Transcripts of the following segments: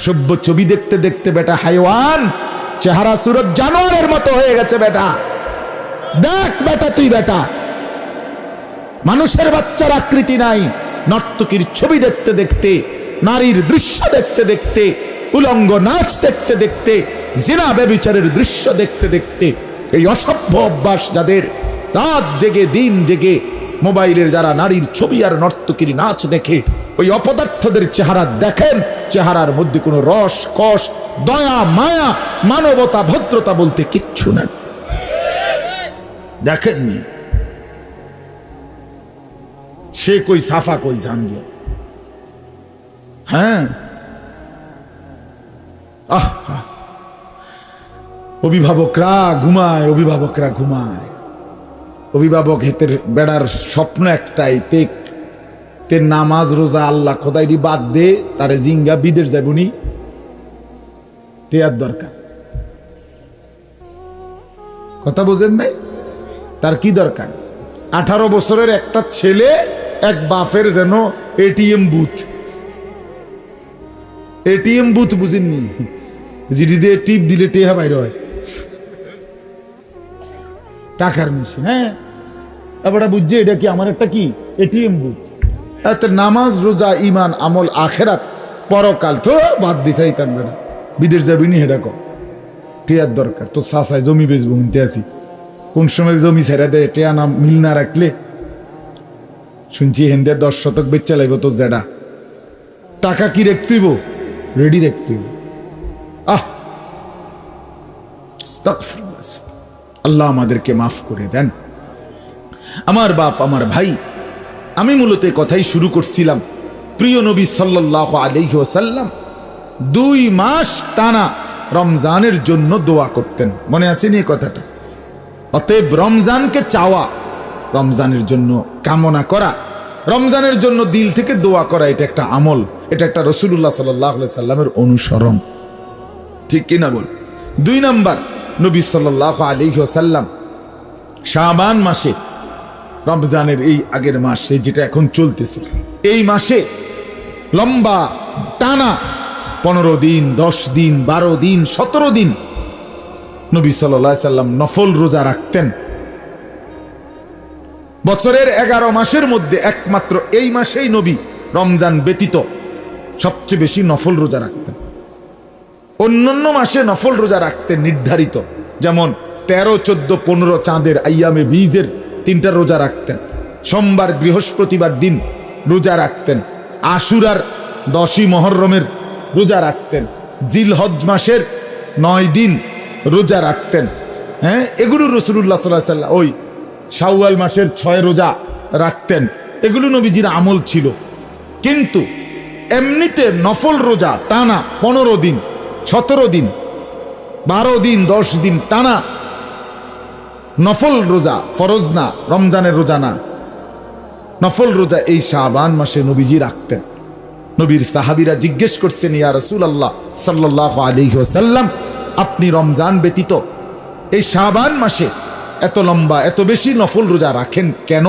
অসভ্য ছবি দেখতে দেখতে বেটা হাইওয়ান, চেহারা সুরত জানোয়ারের মতো হয়ে গেছে বেটা। দেখ বেটা তুই বেটা, মানুষের বাচ্চার আকৃতি নাই। নর্তকীর ছবি দেখতে দেখতে, নারীর দৃশ্য দেখতে দেখতে, উলঙ্গ নাচ দেখতে দেখতে, জিনা ব্যভিচারের দৃশ্য দেখতে দেখতে, এই অসভ্য অভ্যাস যাদের, রাত জেগে দিন জেগে মোবাইলের যারা নারীর ছবি আর নর্তকীর নাচ দেখে, ওই অপদার্থদের চেহারা দেখেন, চেহারার মধ্যে কোনো রস কষ, দয়া মায়া, মানবতা ভদ্রতা বলতে কিচ্ছু নাই। দেখেননি সে কই সাফা কই জাঙ্গিয়া। হ্যাঁ, অভিভাবকরা ঘুমায়, অভিভাবকরা ঘুমায়। অভিভাবক হেতের বেড়ার স্বপ্ন একটাই, তে নামাজ রোজা আল্লাহ খোদাইডি বাদ দে, তারে জিঙ্গা বিদেশ যাবনি টেয়ার দরকার। কথা বোঝেন নাই? তার কি দরকার? 18 বছরের একটা ছেলে এক বাপের যেন এটিএম বুথ, এটিএম বুথ বুঝেননি? জিডি দিয়ে টিপ দিলে টেহা বাইর হয়, টাকার মেশিন। হ্যাঁ, এবার বুঝছে এটা কি আমার একটা কি এটিএম বুথ। এত নামাজ রোজা ইমান আমল আখেরাত পরকাল তো বাদ দি চাইতাম না, বিদেশ যাবি নি হেডা কর, টেয়ার দরকার। তো চাষায় জমি বেচবো শুনতে আছি, কোন সময় জমি ছেড়ে দেয় টেয়া না মিল না রাখলে। শুনছি হেন্দে 10 শতক বেচা লাগবো তো জেডা, টাকা কি রাখতেইব? রেডি রাখতেইব। আল্লাহ আমাদেরকে মাফ করে দেন। আমার বাপ, আমার ভাই, আমি মূলত কথাই শুরু করছিলাম। প্রিয় নবী সাল্লাল্লাহু আলাইহি ওয়াসাল্লাম 2 মাস টানা রমজানের জন্য দোয়া করতেন, মনে আছে নি কথাটা? অতএব রমজানকে চাওয়া, রমজানের জন্য কামনা করা, রমজানের জন্য দিল থেকে দোয়া করা, এটা একটা আমল, এটা একটা রাসূলুল্লাহ সাল্লাল্লাহু আলাইহি সাল্লামের অনুসরণ, ঠিক কিনা বল? 2 নাম্বার, নবী সাল্লাল্লাহু আলাইহি ওয়াসাল্লাম শাবান মাসে, রমজানের এই আগের মাসে যেটা এখন চলতেছে, এই মাসে লম্বা টানা 15 দিন, 10 দিন, 12 দিন, 17 দিন নবী সাল্লাল্লাহু আলাইহি সাল্লাম নফল রোজা রাখতেন। বছরের 11 মাসের মধ্যে একমাত্র এই মাসেই নবী রমজান ব্যতীত সবচেয়ে বেশি নফল রোজা রাখতেন। অন্যান্য মাসে নফল রোজা রাখতেন নির্ধারিত, যেমন 13, 14, 15 চাঁদের আইয়ামে বীজের 3টা রোজা রাখতেন, সোমবার বৃহস্পতিবার দিন রোজা রাখতেন, আশুরার 10ই মহররমের রোজা রাখতেন, জিলহজ মাসের 9 দিন রোজা রাখতেন। হ্যাঁ, এগুলো রাসূলুল্লাহ সাল্লাল্লাহু আলাইহি ওয়াসাল্লাম, ওই শাওয়াল মাসের 6 রোজা রাখতেন, এগুলো নবীজির আমল ছিল। কিন্তু এমনিতে নফল রোজা টানা 15 দিন, 17 দিন, 12 দিন, 10 দিন টানা নফল রোজা, ফরজ না, রমজানের রোজা না, নফল রোজা এই শাবান মাসে নবীজি রাখতেন। নবীর সাহাবীরা জিজ্ঞেস করছেন, ইয়া রাসূলুল্লাহ সাল্লাল্লাহু আলাইহি ওয়াসাল্লাম, আপনি রমজান ব্যতীত এই শাবান মাসে এত লম্বা, এত বেশি নফল রোজা রাখেন কেন?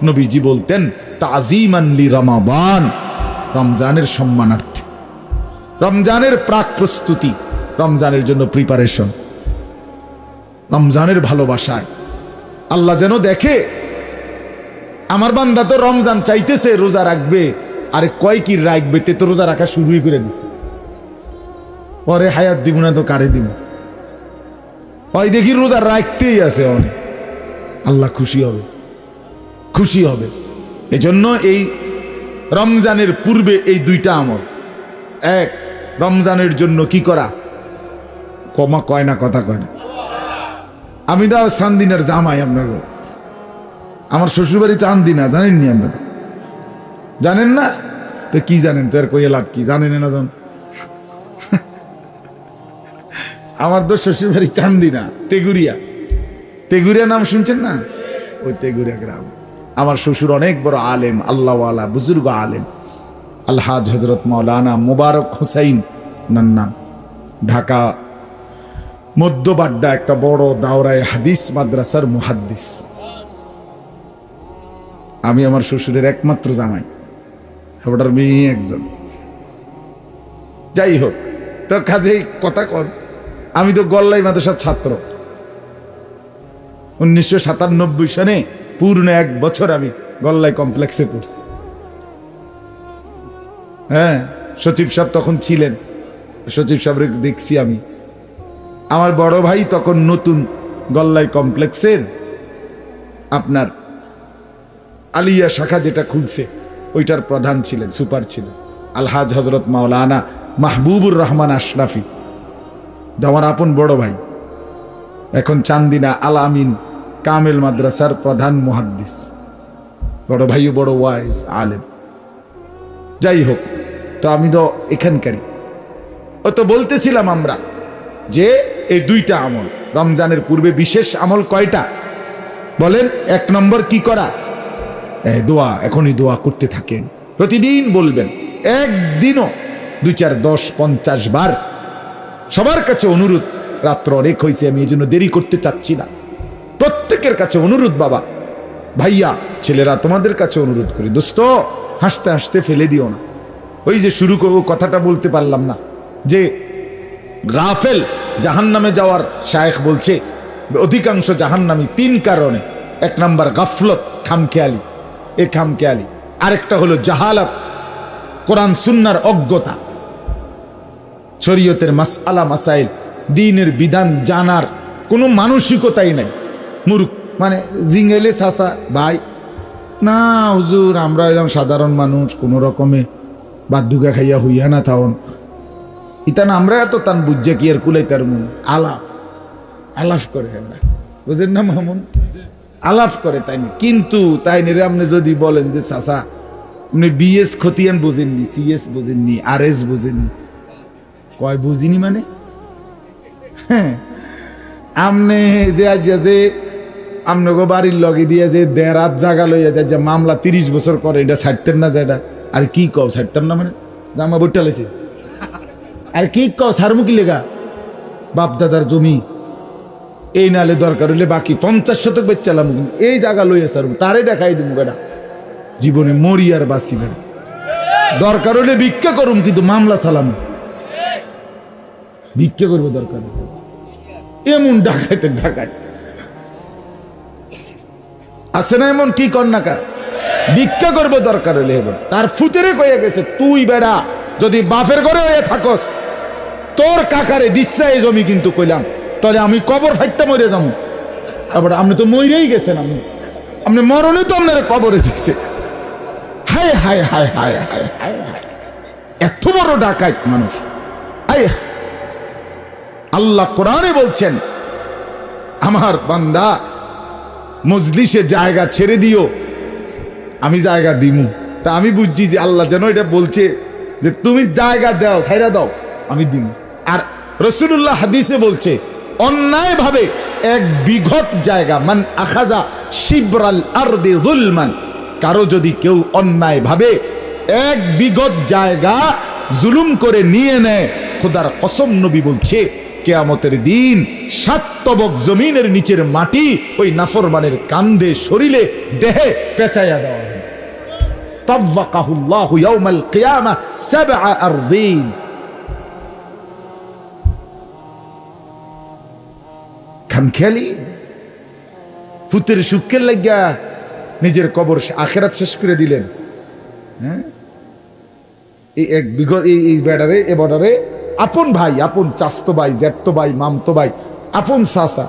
নবীজি বলতেন, তাযীমান লি রমাদান, রমজানের সম্মানার্থে, রমজানের প্রাক প্রস্তুতি, রমজানের জন্য প্রিপারেশন, রমজানের ভালোবাসায়। আল্লাহ যেন দেখে আমার বান্দা তো রমজান চাইতেছে, রোজা রাখবে, আরে কয় কি রাখবে, তে তো রোজা রাখা শুরুই করে দিছে, পরে হায়াত দিব না তো কারে দিব, ওই দেখি রোজা রাখতেই আছে অনেক, আল্লাহ খুশি হবে, খুশি হবে। এজন্য এই রমজানের পূর্বে এই 2টা আমল, এক, রমজানের জন্য কি করা, কমা কয় না, কথা কয় না। আমি তো চান্দিনার জামাই, আপনার আমার শ্বশুরবাড়িতে আন্দিনা, জানেননি আপনারা? জানেন না তো কি জানেন, তো আর কইয়া লাভ কি, জানেন না? জান আমার তো শ্বশুরবাড়ি চান্দিনা, তেগুরিয়া, তেগুরিয়া নাম শুনছেন না? ওই তেগুরিয়া গ্রাম। আমার শ্বশুর অনেক বড় আলেম, আল্লাহওয়ালা বুজুর্গ আলেম, আলহাজ হযরত মাওলানা মুবারক হুসাইন নাম, ঢাকা মধ্যবাড্ডা একটা বড় দাওরায়ে হাদিস মাদ্রাসার মুহাদ্দিস। আমি আমার শ্বশুরের একমাত্র জামাই, ওটার মেয়ে একজন। যাই হোক, তো কাজেই কথা কন, আমি তো গল্লাই মাদ্রাসার ছাত্র। 1997 সনে পূর্ণ 1 বছর আমি গল্লাই কমপ্লেক্সে পড়ছি। হ্যাঁ, সচিব সাহেব তখন ছিলেন, সচিব সাহেব দেখছি আমি। আমার বড় ভাই তখন নতুন গল্লাই কমপ্লেক্সের আপনার আলিয়া শাখা যেটা খুলছে ওইটার প্রধান ছিলেন, সুপার ছিলেন আলহাজ হজরত মাওলানা মাহবুবুর রহমান আশরাফি, আমার আপন বড় ভাই। এখন চান্দিনা আল আমিন কামেল মাদ্রাসার প্রধান মুহাদ্দিস, বড় ভাইও বড় ওয়াইজ আলেম। যাই হোক, তো আমি তো এখানকারই। ও তো বলতেছিলাম আমরা যে এই 2টা আমল রমজানের পূর্বে বিশেষ আমল কয়টা বলেন? 1 নম্বর কি করা? দোয়া। এখনই দোয়া করতে থাকেন, প্রতিদিন বলবেন, একদিনও 2, 4, 10, 50 বার। সবার কাছে অনুরোধ, রাত্র অনেক হয়েছে, আমি এই জন্য দেরি করতে চাচ্ছি না। প্রত্যেকের কাছে অনুরোধ, বাবা ভাইয়া ছেলেরা তোমাদের কাছে অনুরোধ করি, দোস্ত হাসতে হাসতে ফেলে দিও না। ওই যে শুরু করবো, কথাটা বলতে পারলাম না, যে গাফেল জাহান্নামে যাওয়ার শায়েখ বলছে অধিকাংশ জাহান্নামী 3 কারণে। 1 নম্বর গাফলত, খামখেয়ালি, এ খামখেয়ালি। আরেকটা হলো জাহালাত, কোরআন সুন্নাহর অজ্ঞতা, শরীয়তের মাসআলা মাসাইল, দ্বীনের বিধান জানার কোনো মানসিকতাই নাই। মুরুখ মানে জিঙ্গেলে চাচা ভাই, না হুজুর আমরা এরকম সাধারণ মানুষ, কোনো রকমে বাদ্যুগা খাইয়া হইয়া না থাউন ইতান, আমরা এত তান বুঝছে কি আর কুলাই তার মন আলাপ আলাপ করে, বুঝেন না মামুন, আলাপ করে তাই না। কিন্তু তাই নিরে আপনি যদি বলেন যে চাচা আপনি বিএস খতিয়ান বুঝেননি, সিএস বুঝেননি, আরএস বুঝেননি, কয় বুঝিনি মানে হ্যাঁ, আমনে যে আজ যে আমনগো বাড়ির লগে দিয়ে যে দেড়াত জায়গা লইয়া যায়, যে মামলা 30 বছর করে, এটা ছাড়তেন না যেটা। আর কি কও ছাড়তাম না মানে জামা বইটা লেছে, আর কি কও ছাড়মু কি লেগা? বাপ দাদার জমি, এই নালে দরকার হইলে বাকি 50 শতক বেচালাম, এই জায়গা লইয়া ছাড়বো, তারে দেখাই দিব বেটা, জীবনে মরি আর বাঁচি বেটা। দরকার হইলে ভিক্ষা করুম, কিন্তু মামলা চালাম, ভিক্ষা করবো দরকার। এমন ডাকাইতে ডাকাই আছে না, এমন কি কর না কা, ভিক্ষা করবো দরকার হইলে। এবার তার ফুতেরে কইয়া গেছে, তুই বেড়া যদি বাপের ঘরে হয়ে থাকস, তোর কাকারে দিচ্ছে এই জমি, কিন্তু কইলাম তাহলে আমি কবর ফাইটটা মরে যাবো। আবার আপনি তো মরেই গেছেন, আপনি মরণে তো আপনার কবরে দিচ্ছে। হায় হায় হায় হায় হায় হায় হায়, এত বড় ডাকাইত মানুষ। হায়, আল্লাহ কোরআনে বলছেন, আমার বান্দা মজলিসে জায়গা ছেড়ে দিও, আমি জায়গা দিমু। তা আমি বুঝছি যে আল্লাহ যেন এটা বলছে যে তুমি জায়গা দাও, ছাইরা দাও, আমি দিমু। আর রাসূলুল্লাহ হাদিসে বলছে, অন্যায় ভাবে 1 বিঘত জায়গা, মান আখাযা শিবরাল আরদি যুলমান, কারো যদি কেউ অন্যায় ভাবে 1 বিঘত জায়গা জুলুম করে নিয়ে নেয়, খোদার কসম নবী বলছে কিয়ামতের দিন 7 তবক জমিনের নিচের মাটি ওই নাফরমানের কান্ধে, শরীরে, দেহে পেঁচাইয়া দেওয়া হবে। তাওয়াক্কাহুল্লাহু ইয়াউমাল কিয়ামা 7 আরদিন। খামখেয়ালি, ফুতের সুখের লাগিয়া নিজের কবর আখেরাত শেষ করে দিলেন। হ্যাঁ, এই 1 বিঘত এই বেড়ারে, এ বর্ডারে আপন ভাই, আপন চাস্তো ভাই, জ্যাঠতো ভাই, মামতো ভাই, আপন চাচা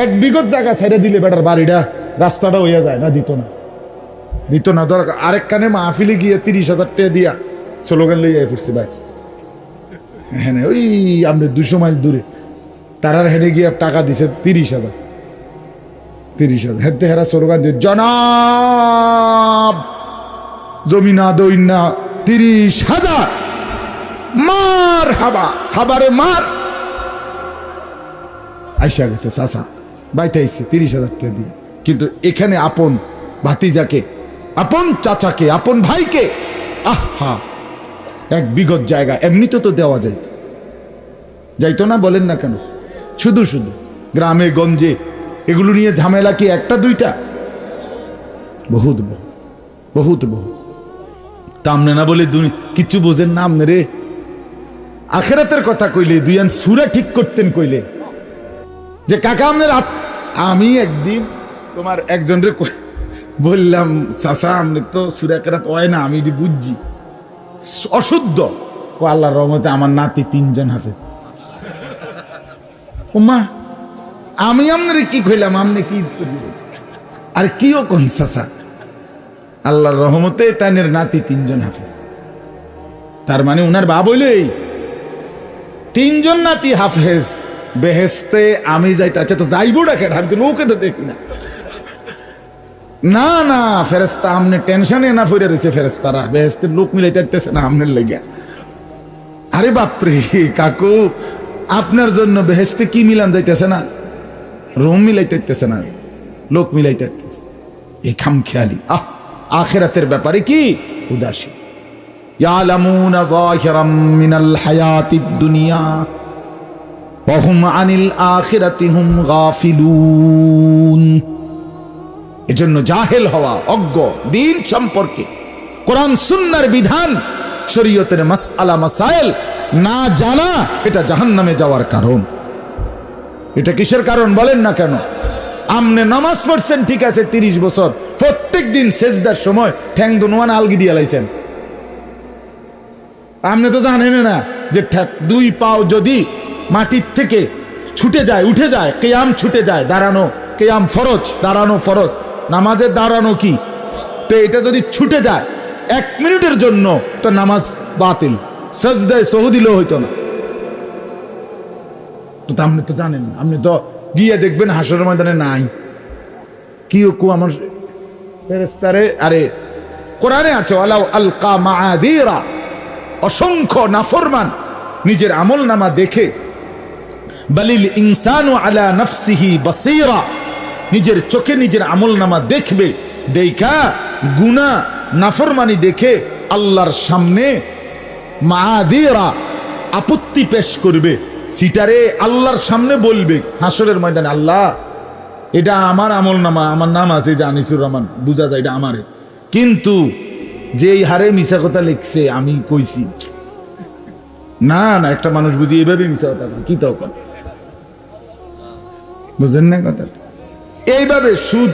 1 বিঘত জায়গা ছেড়ে দিলে বেটার বাড়িটা, রাস্তাটা হইয়া যায় না, দিত না দরকার। আরেক কানে মাহফিলে গিয়ে 30,000 টাকা দিয়া স্লোগান লইয়া ফুটছি ভাই, হ্যাঁ ওই আমরা 200 মাইল দূরে, তারার হেনে গিয়ে টাকা দিছে 30,000 হেতে হেরা স্লোগান দিয়ে, জনাব জমি না দই না 30,000, মার হাবা, হাবারে মার। আইসা গেছে চাচা, বাইতে আইসে 30,000 টাকা দিয়ে। কিন্তু এখানে আপন ভাতিজাকে, আপন চাচাকে, আপন ভাইকে, আহা 1 বিঘত জায়গা এমনিতে তো দেওয়া যাইতো না, বলেন না কেন? শুধু শুধু গ্রামে গঞ্জে এগুলো নিয়ে ঝামেলা কি 1টা 2টা? বহুত বহু বহুত বহু। তা আমনে না বলে কিচ্ছু বোঝেন না, আমনে রে আখেরাতের কথা কইলে দুইয়ান সূরা ঠিক করতেন কইলে যে কাকা আপনার আমি একদিন তোমার একজনের বললাম চাচা আপনি তো সূরা কেরাত হয় না, আমি বুঝছি অশুদ্ধ। ও আল্লাহর রহমতে আমার নাতি 3 জন হাফেজ। ওমা আমি আপনার কি কইলাম, আপনি কি উত্তর দিলেন? আর কিও কোন চাচা, আল্লাহর রহমতে তানের নাতি 3 জন হাফেজ। তার মানে উনার বাপ হইল এই 3 জন নাতি হাফেজ, বেহেস্তে আমি যাইতে। আচ্ছা তো যাইবো না কেন, আমি তো লোকে তো দেখি না। না না ফেরেস্তা আমনে টেনশনে না ফিরে রয়েছে, ফেরেস্তারা বেহেস্তের লোক মিলাইতে পারতেছে না আমনের লেগে। আরে বাপরে কাকু, আপনার জন্য বেহেস্তে কি মিলান যাইতেছে না, রুম মিলাইতে পারতেছে না, লোক মিলাইতে পারতেছে। এই খামখেয়ালি আখিরাতের ব্যাপারে কি উদাসীন। ইয়ালামুনা যাহিরাম মিনাল হায়াতিদ দুনিয়া ওয়া হুম আনিল আখিরাতি হুম গাফিলুন। এজন্য জাহেল হওয়া, অজ্ঞ দিন সম্পর্কে, কোরআন সুন্নাহর বিধান, শরীয়তের মাসআলা মাসাইল না জানা, এটা জাহান্নামে যাওয়ার কারণ। এটা কিসের কারণ বলেন না কেন? আমনে নামাজ পড়ছেন ঠিক আছে 30 বছর, প্রত্যেক দিন সেজদার সময় ঠ্যাং দুনোয়ান আলগি দিয়ে লাইছেন। আপনি তো জানেন না যে 2 পাও যদি মাটির থেকে ছুটে যায়, উঠে যায়, কিয়াম ছুটে যায়, দাঁড়ানো কিয়াম ফরজ, দাঁড়ানো ফরজ, নামাজের দাঁড়ানো কি, তো এটা যদি ছুটে যায় 1 মিনিটের জন্য তো নামাজ বাতিল, সাজদায় সহু দিলেও হইতো না। তো আপনি তো জানেন, আপনি তো গিয়ে দেখবেন হাসরের ময়দানে নাই কি কু আমার ফেরেশতারে। আরে কোরআনে আছে ওয়ালাউ আলকা মাআদিরা, অসংখ্য নাফরমান নিজের আমল নামা দেখে, বালিল ইনসানু আলা নাফসিহি বাসীরা, নিজের চোখে নিজের আমল নামা দেখবে, দেখা গুনাহ নাফরমানি দেখে আল্লাহর সামনে মাআদিরা আপত্তি পেশ করবে, সিটারে আল্লাহর সামনে বলবে হাসরের ময়দানে, আল্লাহ এটা আমার আমল নামা, আমার নাম আছে যে আনিসুর রহমান, বুঝা যায় এটা আমারে, কিন্তু যেই হারে মিছা কথা লিখছে আমি কইছি না। না একটা মানুষ বুঝি এইভাবে মিছা কথা কি তাও বুঝেন না কথা, এইভাবে সুদ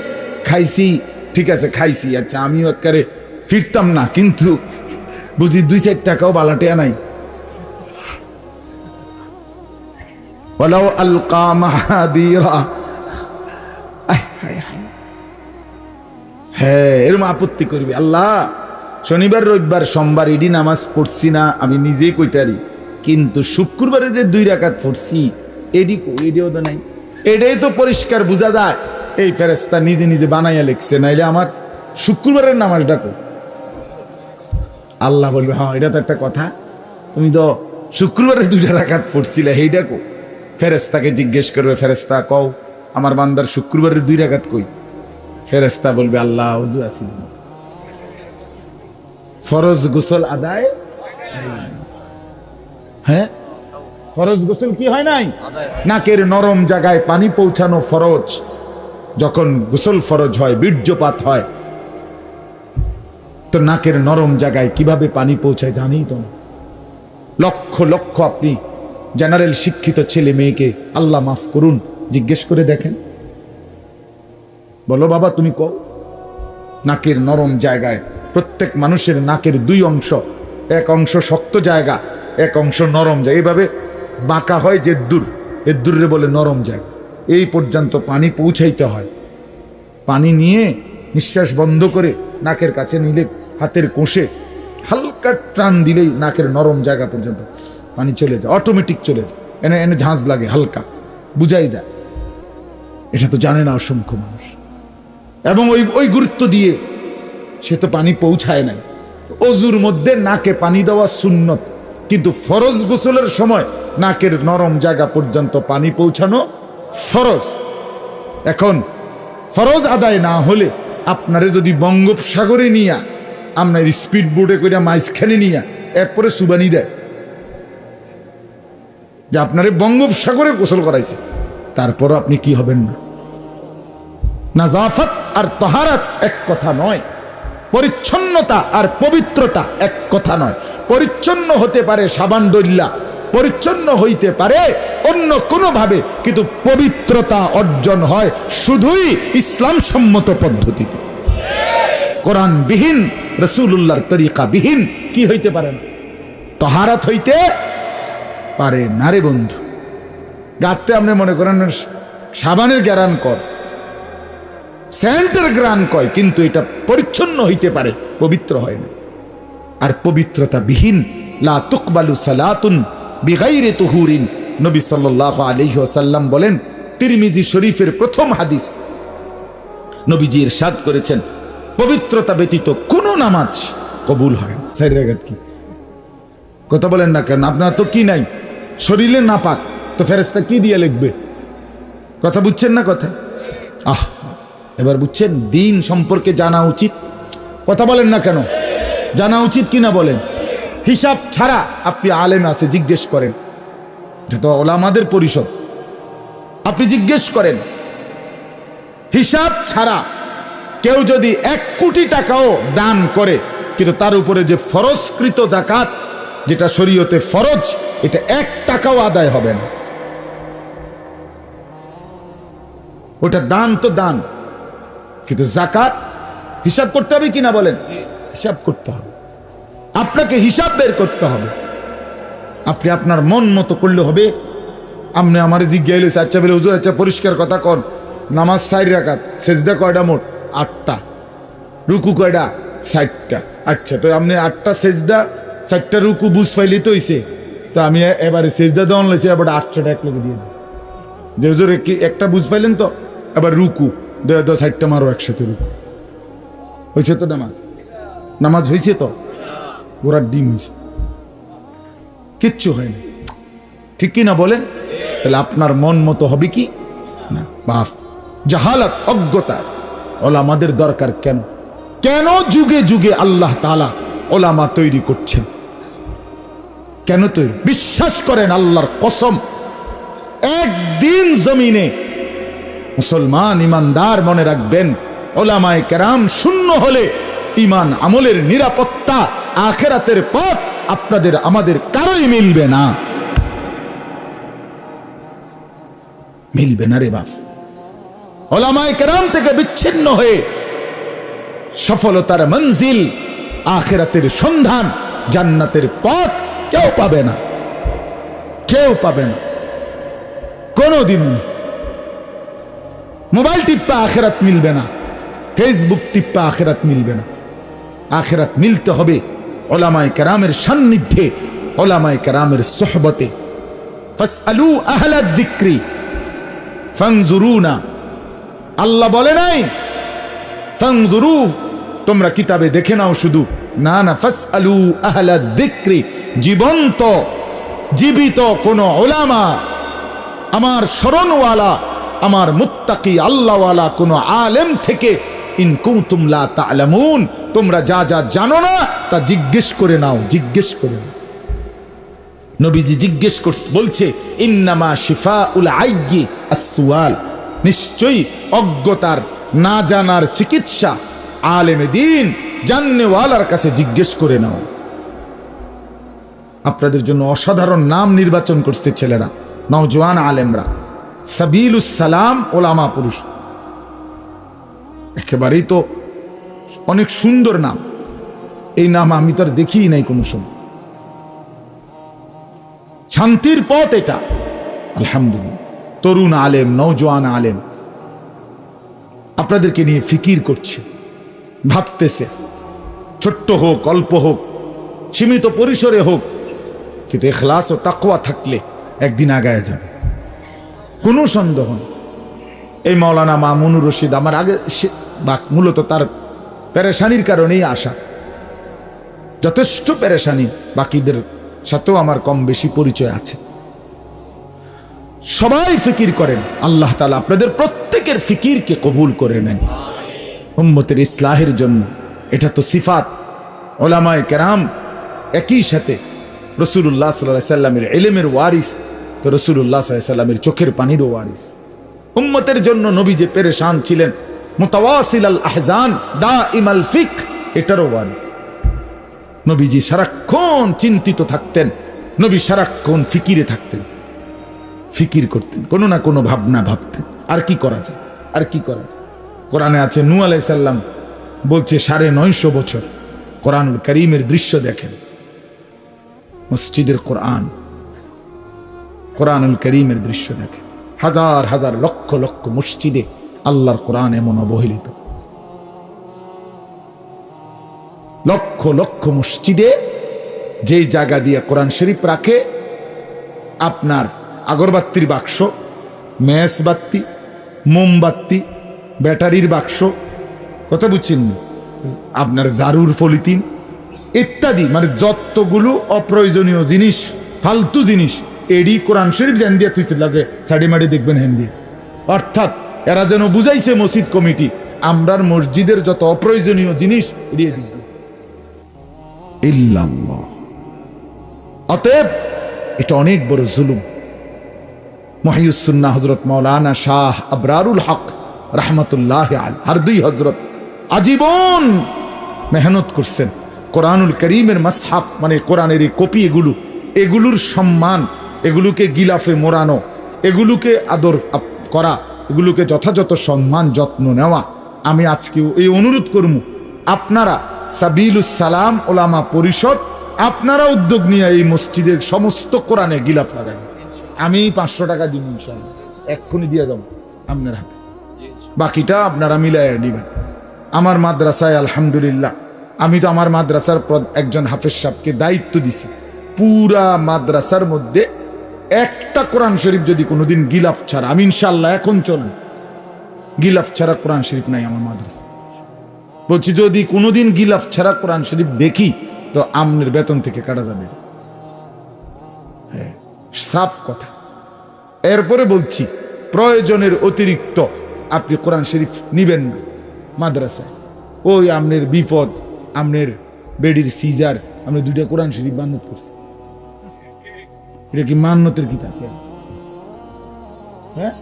খাইছি ঠিক আছে খাইছি, আচ্ছা আমিও একেবারে ফিরতাম না, কিন্তু বুঝি 2-4 টাকাও বালাটিয়া নাই। ওয়ালাউ আলকা মাহাদিরা, হ্যাঁ এরকম আপত্তি করবি, আল্লাহ শনিবার রবিবার সোমবার ইডি নামাজ পড়ছি না, আমি নিজেই কইতে পারি, কিন্তু শুক্রবারে যে 2 রাকাত পড়ছি এডিও তো নাই। এটাই তো পরিষ্কার বোঝা যায় এই ফেরেশতা নিজে নিজে বানাইয়া লিখছে, নাইলে আমার শুক্রবারের নামাজ ডাকো। আল্লাহ বলবে হ্যাঁ এটা তো একটা কথা, তুমি তো শুক্রবারে 2 রাকাত পড়ছিলে, এই ডাকো। ফেরেশতাকে জিজ্ঞেস করবে, ফেরেশতা কও আমার বান্দার শুক্রবারের 2 রাকাত কই? ফেরেশতা বলবে আল্লাহ ওযু আছিল, ফরজ গোসল আদায়, হ্যাঁ ফরজ গোসল কি হয় নাই, নাকের নরম জায়গায় পানি পৌঁছানো ফরজ। যখন গোসল ফরজ হয়, বীর্যপাত হয়, তো নাকের নরম জায়গায় কিভাবে পানি পৌঁছায় জানি তো না। লক্ষ লক্ষ আপনি জেনারেল শিক্ষিত ছেলে মেয়েকে আল্লাহ মাফ করুন জিজ্ঞেস করে দেখেন, বলো বাবা তুমি কও নাকের নরম জায়গায়, প্রত্যেক মানুষের নাকের 2 অংশ, এক অংশ শক্ত জায়গা, এক অংশ নরম জায়গা, এইভাবে বাঁকা হয় যে এদ্দুরে বলে নরম জায়গা, এই পর্যন্ত পানি পৌঁছাইতে হয়। পানি নিয়ে নিঃশ্বাস বন্ধ করে নাকের কাছে নিলে হাতের কোষে হালকা টান দিলেই নাকের নরম জায়গা পর্যন্ত পানি চলে যায়, অটোমেটিক চলে যায়, এনে এনে ঝাঁজ লাগে হালকা, বুঝাই যায়। এটা তো জানে না অসংখ্য মানুষ, এবং ওই গুরুত্ব দিয়ে সে তো পানি পৌঁছায় নাই। অজুর মধ্যে নাকে পানি দেওয়া সুন্নত, কিন্তু ফরজ গোসলের সময় নাকের নরম জায়গা পর্যন্ত পানি পৌঁছানো ফরজ। এখন ফরজ আদায় না হলে আপনারে যদি বঙ্গোপসাগরে নিয়া, আপনার স্পিড বোটে করে মাঝখানে নিয়া এরপরে সুবানি দেয় যে আপনারে বঙ্গোপসাগরে গোসল করাইছে, তারপরও আপনি কি হবেন না? নাজাফত আর তাহারাত এক কথা নয়, পরিচ্ছন্নতা আর পবিত্রতা এক কথা নয়। পরিচ্ছন্ন হতে পারে সাবান ডল্লা, পরিচ্ছন্ন হইতে পারে অন্য কোনো ভাবে, কিন্তু পবিত্রতা অর্জন হয় শুধুই ইসলাম সম্মত পদ্ধতিতে। কোরআন বিহীন, রাসূলুল্লাহর তরিকা বিহীন কি হইতে পারে না, তাহারাত হইতে পারে না রে বন্ধু। গাতে আপনি মনে করেন সাবানের গ্যারান কর, সেন্টের গ্রান কয়, কিন্তু এটা পরিচ্ছন্ন হইতে পারে, পবিত্র হয় না। আর পবিত্রতা বিহীন লা তুকবালু সালাতুন বিগাইরি তুহুরিন, নবী সাল্লাল্লাহু আলাইহি ওয়াসাল্লাম বলেন, তিরমিজি শরীফের প্রথম হাদিস, নবীজি ইরশাদ করেছেন, পবিত্রতা ব্যতীত কোনো নামাজ কবুল হয় না। চার রাকাত কি কথা বলেন না কেন? আপনার তো কি নাই, শরীরে নাপাক, তো ফেরেশতা কি দিয়ে লিখবে? কথা বুঝছেন না কথা? এবার বুঝছেন, দিন সম্পর্কে জানা উচিত। কথা বলেন না কেন? জানা উচিত কিনা বলেন? হিসাব ছাড়া আপনি আলেম আছে জিজ্ঞেস করেন, যত ওলামাদের পরিষদ, আপনি জিজ্ঞেস করেন, হিসাব ছাড়া কেউ যদি 1 কোটি টাকাও দান করে, কিন্তু তার উপরে যে ফরজকৃত যাকাত, যেটা শরীয়তে ফরজ, এটা 1 টাকাও আদায় হবে না। ওটা দান তো দান, কিন্তু যাকাত হিসাব করতে হবে কিনা বলেন? হিসাব করতে হবে, আপনাকে হিসাব বের করতে হবে। আপনি আপনার মন মতো করলে হবে। আপনি আমার জিজ্ঞাসা হইছে, আচ্ছা বলে হুজুর, আচ্ছা পরিষ্কার কথা কন, নামাজ 4 রাকাত, সেজদা কয়টা মোট? 8টা, রুকু কয়টা? 60টা। আচ্ছা, তো আপনি 8টা সেজদা 4টা রুকু বুঝ পাইলি তো হইছে, তো আমি এবারে সেজদা দেওয়ান লাইছি, আবার 8টা এক লোক দিয়ে দিই যে হুজুর একটা বুঝ পাইলেন তো, আবার রুকু 60টা মারো একসাথে, রুকু হয়েছে তো? নামাজ হয়েছে তো? ওরার ডিম হয়েছে, কিচ্ছু হয়নি। ঠিক কি না বলেন? তাহলে আপনার মন মতো হবে কি না? বাফ, জাহালাত, অজ্ঞতা। ওলামাদের দরকার কেন? কেন যুগে যুগে আল্লাহ তাআলা ওলামা তৈরি করছেন? কেন তৈরি? বিশ্বাস করেন, আল্লাহর কসম, একদিন জমিনে মুসলমান ইমানদার মনে রাখবেন, ওলামায়ে কেরাম শূন্য হলে ইমান আমলের নিরাপত্তা, আখিরাতের পথ আপনাদের আমাদের কারোই মিলবে না। মিলবে না রে বাপ। ওলামায়ে কেরাম থেকে বিচ্ছিন্ন হয়ে সফলতার মঞ্জিল, আখিরাতের সন্ধান, জান্নাতের পথ কেউ পাবে না, কেউ পাবে না কোনদিন। মোবাইল টিপ্পা আখিরাত মিলবে না, ফেসবুক টিপ্পা আখিরাত মিলবে না। আখিরাত মিলতে হবে ওলামায়ে কেরামের সান্নিধ্যে, ওলামায়ে কেরামের সোহবতে। ফাসআলু আহলাদ যিকরি ফানজুরুনা, আল্লাহ বলে নাই ফানজুরু, তোমরা কিতাবে দেখে নাও শুধু, না না, ফাসআলু আহলাদ যিকরি, জীবন্ত জীবিত কোন ওলামা, আমার শরণওয়ালা, আমার মুত্তাকি আল্লাহওয়ালা কোন আলেম থেকে, ইন কুনতুম লা তা'লামুন, তোমরা যা যা জানো না তা জিজ্ঞেস করে নাও, জিজ্ঞেস করে নাও। নবীজি জিজ্ঞেস করছে, বলছে, ইন্নামা শিফাউল আইয়্যি আস-সুয়াল, নিশ্চয়ই অজ্ঞতার, না জানার চিকিৎসা আলেমে দ্বীন, জাননেওয়ালার কাছে জিজ্ঞেস করে নাও। আপনাদের জন্য অসাধারণ নাম নির্বাচন করছে ছেলেরা, নওজোয়ান আলেমরা, সাবিলুস সালাম ওলামা পুরুষ, একেবারেই তো অনেক সুন্দর নাম। এই নাম আমি তো আর দেখিই নাই কোনো সময়। শান্তির পথ এটা, আলহামদুলিল্লাহ। তরুণ আলেম, নওজোয়ান আলেম আপনাদেরকে নিয়ে ফিকির করছে, ভাবতেছে, ছোট্ট হোক, অল্প হোক, সীমিত পরিসরে হোক, কিন্তু ইখলাস ও তাকওয়া থাকলে একদিন আগায় যাবে, কোনো সন্দেহ নেই। এই মাওলানা মামুনুর রশিদ আমার আগে, মূলত তার পেরেশানির কারণেই আসা, যথেষ্ট পেরেশানি, বাকিদের সাথেও আমার কম বেশি পরিচয় আছে। সবাই ফিকির করেন, আল্লাহ তাআলা আপনাদের প্রত্যেকের ফিকিরকে কবুল করে নেন উম্মতের ইসলাহের জন্য। এটা তো সিফাত। ওলামায়ে কেরাম একই সাথে রাসূলুল্লাহ সাল্লাল্লাহু আলাইহি সাল্লামের ইলমের ওয়ারিস, তো রাসূলুল্লাহ সাল্লাল্লাহু আলাইহি সাল্লামের চোখের পানিরও ওয়ারিস। উম্মতের জন্য নবী যে পেরেশান ছিলেন, মুতাওয়াসিল আল আহজান দাইমাল ফিক, এটারও ওয়ারিস। নবীজি সারাক্ষণ চিন্তিত থাকতেন, নবী সারাক্ষণ ফিকিরে থাকতেন, ফিকির করতেন, কোনো না কোনো ভাবনা ভাবতেন। আর কি করা যায়, আর কি করা যায়। কোরআনে আছে নূহ আলাইহিস সালাম বলছে 950 বছর কোরআনুল কারীমের দৃশ্য দেখেন, মসজিদের কোরআন, কোরআনুল কারীমের দৃশ্য দেখেন। হাজার হাজার লক্ষ লক্ষ মসজিদে আল্লাহর কোরআন এমন অবহেলিত, লক্ষ লক্ষ মসজিদে যেই জায়গা দিয়ে কোরআন শরীফ রাখে, আপনার আগরবাতির বাক্স, মেসবাতি, মোমবাতি, ব্যাটারির বাক্স, কথা বুঝছেন, আপনার জারুর পলিথিন ইত্যাদি, মানে যতগুলো অপ্রয়োজনীয় জিনিস, ফালতু জিনিস, এডি কোরআন শরীফ জান দিয়ে তুই লাগে সাড়ি মাড়ি দেখবেন হিন্দি। অর্থাৎ এরা যেন বুঝাইছে মসজিদ কমিটি, আমরার মসজিদের যত অপ্রয়োজনীয় জিনিস এড়িয়ে দিচ্ছে। ইল্লাল্লাহ। অতএব এটা অনেক বড় জুলুম। মুহিয়্যিস সুন্নাহ হযরত মাওলানা শাহ আবরারুল হক রাহমাতুল্লাহ আলাইহি, আর দুই হযরত আজীবন মেহনত করছেন কোরআনুল কারীমের মাসহাফ, মানে কোরআনের এই কপি, এগুলোর সম্মান, এগুলোকে গিলাফে মোড়ানো, এগুলোকে আদর করা, এগুলোকে যথাযথ সম্মান যত্ন নেওয়া। আমি আজকেও এই অনুরোধ করব, আপনারা সাবিলুস সালাম ওলামা পরিষদ, আপনারা উদ্যোগ নিয়ে এই মসজিদের সমস্ত কোরআনে গিলাফ লাগাই। আমি 500 টাকা দিব ইনশাআল্লাহ, এক্ষুনি দিয়ে যাব আপনার হাতে, বাকিটা আপনারা মিলাইয়া দিবেন। আমার মাদ্রাসায় আলহামদুলিল্লাহ, আমি তো আমার মাদ্রাসার একজন হাফেজ সাহেবকে দায়িত্ব দিছি, পুরা মাদ্রাসার মধ্যে একটা কোরআন শরীফ যদি কোনোদিন গিলাফ ছাড়া, আমি ইনশাআল্লাহ এখন চলেন, গিলাফ ছাড়া কোরআন শরীফ নাই আমার মাদ্রাসা, বলছি যদি কোনোদিন গিলাফ ছাড়া কোরআন শরীফ দেখি তো আমনের বেতন থেকে কাটা যাবে, হ্যাঁ সাফ কথা। এরপরে বলছি, প্রয়োজনের অতিরিক্ত আপনি কোরআন শরীফ নিবেন না মাদ্রাসায়। ওই আমনের বিপদ, আমনের বেডির সিজার, আমরা 2টা কোরআন শরীফ মান্নত করছি, এটা কি মান্নতের কিতাব? হ্যাঁ,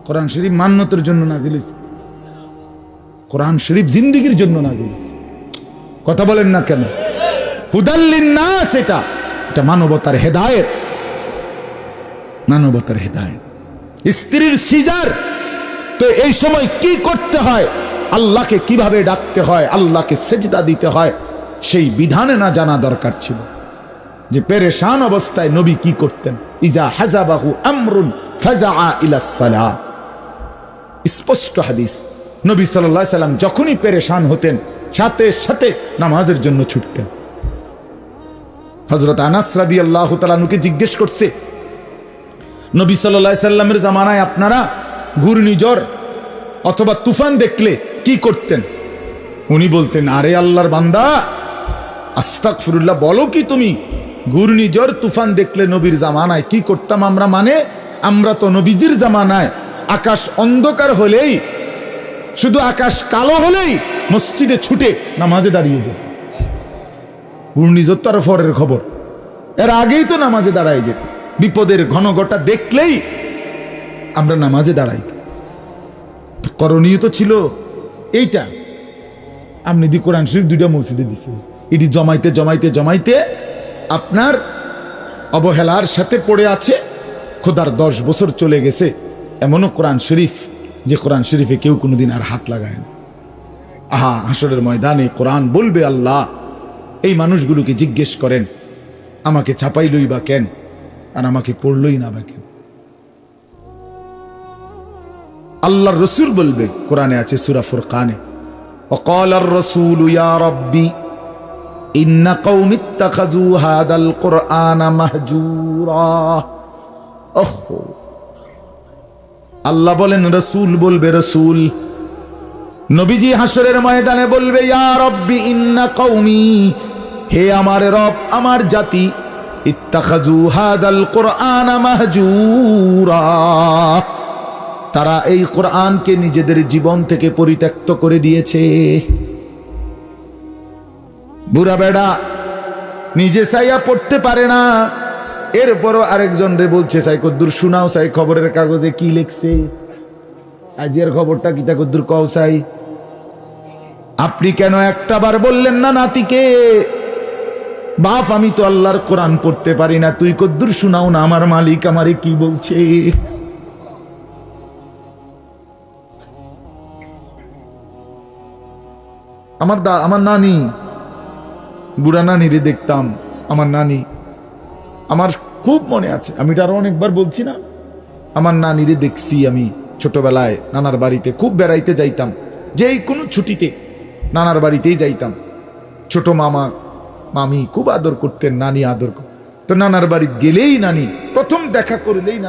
কোরআন শরীফ মান্নতের জন্য নাজিল হয়েছে, কোরআন শরীফ জিন্দেগির জন্য নাজিল হয়েছে। কথা বলেন না কেন? হুদাল্লিন নাস, এটা মানবতার হেদায়েত, মানবতার হেদায়েত। স্ত্রীর সিজার, তো এই সময় কি করতে হয়, আল্লাহকে কিভাবে ডাকতে হয়, আল্লাহকে সেজদা দিতে হয়, সেই বিধানে না জানা দরকার ছিল। যে পেরেশান অবস্থায় নবী কি করতেন, ইজা হাযাবাহু আমরুন ফাযাআ ইলাস সালাহ, স্পষ্ট হাদিস। নবী সাল্লাল্লাহু আলাইহি সাল্লাম যখনই পেরেশান হতেন সাথে সাথে নামাজের জন্য ছুটতেন। হযরত আনাস রাদিয়াল্লাহু তাআলা আনহুকে জিজ্ঞেস করছে, নবী সাল্লাল্লাহু আলাইহি সাল্লামের জামানায় আপনারা ঘূর্ণিঝড় অথবা তুফান দেখলে কি করতেন? উনি বলতেন, আরে আল্লাহর বান্দা, আস্তাগফিরুল্লাহ, বলো কি তুমি? ঘূর্ণিঝড় তুফান দেখলে নবীর জামানায় কি করতাম আমরা? মানে আমরা তো নবীজির জামানায় আকাশ অন্ধকার হলেই, শুধু আকাশ কালো হলেই মসজিদে ছুটে নামাজে দাঁড়িয়ে যেত। ঘূর্ণিঝড় তো আর পরের খবর, এর আগেই তো নামাজে দাঁড়াই যেত। বিপদের ঘনঘটা দেখলেই আমরা নামাজে দাঁড়াইতাম। করণীয় তো ছিল এইটা। আপনি দি কোরআন শরীফ 2টা মসজিদে দিছে, এটি জমাইতে জমাইতে জমাইতে আপনার অবহেলার সাথে পড়ে আছে। খোদার 10 বছর চলে গেছে, এমনও কোরআন শরীফ যে কোরআন শরীফে কেউ কোনোদিন আর হাত লাগায় না। আহা, হাসরের ময়দানে কোরআন বলবে, আল্লাহ এই মানুষগুলোকে জিজ্ঞেস করেন, আমাকে ছাপাইলই বা কেন, আর আমাকে পড়লই না বা কেন? আল্লাহর রসুল বলবে, কোরআনে আছে সূরা ফুরকানে, ওয়াকালার রাসূলু ইয়া রাব্বি ইন্না কওমি ইত্তাখাযু হাদাল কুরআনা মাহজুরা। ওহো, আল্লাহ বলেন, রসুল বলবে, রসুল নবীজি হাসরের ময়দানে বলবে, ইয়া রাব্বি ইন্না কওমি, হে আমার রব, আমার জাতি, ইত্তাখাযু হাদাল কুরআনা মাহজুরা, তারা এই কোরআনকে নিজেদের জীবন থেকে পরিত্যক্ত করে দিয়েছে। বুড়া বেড়া নিজে চাইয়া পড়তে পারে না, এরপরও আরেকজন রে বলছে, চাই কদ্দুর শোনাও, চাই খবরের কাগজে কি লিখছে, আজের খবরটা কিতা কদ্দুর কও চাই। আপনি কেন একটা বার বললেন না নাতিকে, বাপ আমি তো আল্লাহর কোরআন পড়তে পারি না, তুই কদ্দুর শোনাও না আমার মালিক আমারে কি বলছে। আমার নানি, বুড়া নানিরে দেখতাম, আমার নানি, আমার খুব মনে আছে, আমি এটা আরো অনেকবার বলছি না, আমার নানিরে দেখছি আমি ছোটবেলায় নানার বাড়িতে খুব বেড়াইতে যাইতাম, যেই কোনো ছুটিতে নানার বাড়িতেই যাইতাম। ছোট মামা মামি খুব আদর করতেন, নানি আদর তো নানার বাড়ি গেলেই নানি, প্রথম দেখা করলেই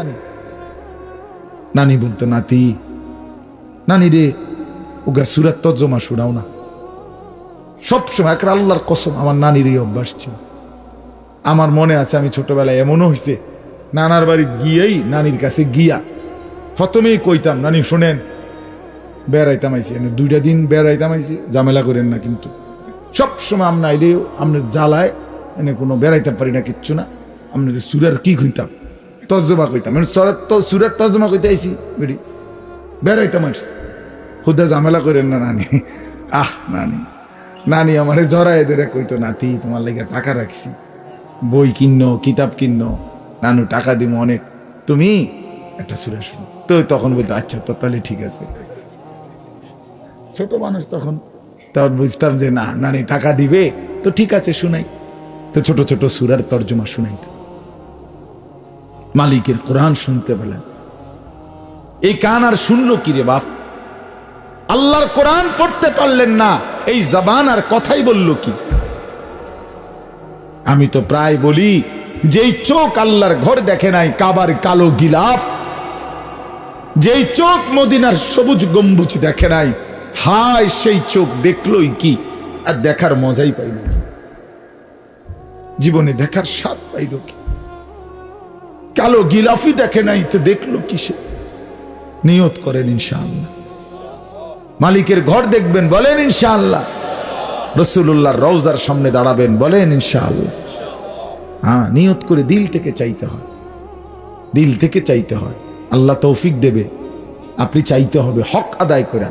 নানি বলতো, নাতি নানি রে ওগা সুরাত তর্জমা শোনাও না। সবসময় একটা আল্লাহর কসম আমার নানির এই অভ্যাস ছিল। আমার মনে আছে আমি ছোটবেলায় এমনও হয়েছে, নানার বাড়ি গিয়েই নানির কাছে গিয়া প্রথমেই কইতাম, নানি শোনেন বেড়াইতাম আইছি, 2টা দিন বেড়াইতাম আইছি, ঝামেলা করেন না কিন্তু। সবসময় আমরা আইলেও আমরা জ্বালায় এনে কোনো বেড়াইতে পারি না, কিচ্ছু না, আপনাদের সুরের কি কইতাম, তর্জমা কইতাম, সুরের তর্জমা কইতে আইসি বেড়ি বেড়াইতাম আসছি, হুদা ঝামেলা করেন না নানি। নানি আমারে জড়ায় ধরে কইতো, নাতি তোমার লাগে টাকা রাখছি, বই কিনো, কিতাব কিনো, নানু টাকা দিব অনেক, তুমি একটা সুরা শুনো। তো তখন বলতো আচ্ছা তো তাহলে ঠিক আছে। ছোট মানুষ তখন বুঝতাম যে না, নানি টাকা দিবে তো ঠিক আছে শুনাই। তো ছোট ছোট সূরার তর্জমা শুনাইতো। মালিকের কোরআন শুনতে পেলেন, এই কান আর শুনলো কি রে বাপ? আল্লাহর কোরআন পড়তে পারলেন না, এই জবান আর কথাই বলল কি? আমি তো প্রায় বলি, যেই চোখ আল্লাহর ঘর দেখে নাই, কাবার কালো গিলাফ, যেই চোখ মদিনার সবুজ গম্বুজ দেখে নাই, হায় সেই চোখ দেখলোই কি আর দেখার মজাই পাইল কি? জীবনে দেখার স্বাদ পাইল কি? কালো গিলাফই দেখে নাই তো দেখলো কিসে? নিয়ত করেন ইনশাআল্লাহ মালিকের ঘর দেখবেন, বলেন ইনশাআল্লাহ। রাসূলুল্লাহর রওজার সামনে দাঁড়াবেন, বলেন ইনশাআল্লাহ। হ্যাঁ, নিয়ত করে দিল থেকে চাইতে হয়, দিল থেকে চাইতে হয়। আল্লাহ তৌফিক দেবে, আপনি চাইতে হবে হক আদায় করে।